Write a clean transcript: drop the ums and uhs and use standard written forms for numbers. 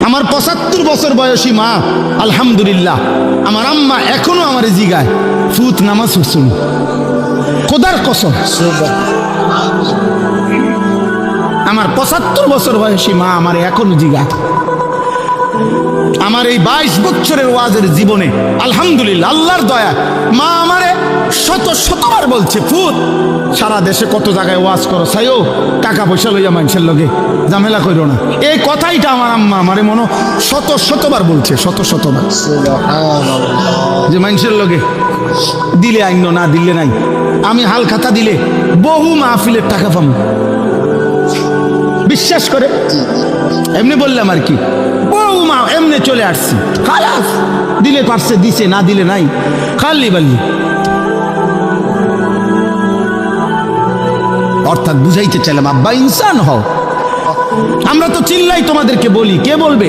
আমার ৭৫ বছর বয়সী মা, আলহামদুলিল্লাহ, আমার আম্মা এখনো আমার জিগায় ফুত নামাজ পড়ছুন, খোদার কসম। আমার ৭৫ বছর বয়সী মা আমার এখনো জিগায়। আমার এই 22 বছরের ওয়াজের জীবনে আলহামদুলিল্লাহ আল্লাহর দয়া, মা আমারে শতবার বলছে, ফুত সারা দেশে কত জায়গায় ওয়াজ করো, সাইও টাকা পয়সা লইয়া মানুষের লগে ঝামেলা কইরো না। এই কথাইটা আমার আম্মা আমারে মনে শতবার বলছে, শতবার, যে মানুষের লগে দিলে আইন না দিলে নাই। আমি হাল খাতা দিলে বহু মাহফিলের টাকা পাবো, বিশ্বাস করে। এমনি বললাম আর কি, বহু মা এমনি চলে আসছি, খালাস দিলে পারছে দিছে, না দিলে নাই, খালি বাল্লি। অর্থাৎ বুঝাইতে চাইলাম আব্বা ইনসান হও। আমরা তো চিল্লাই তোমাদেরকে বলি, কে বলবে?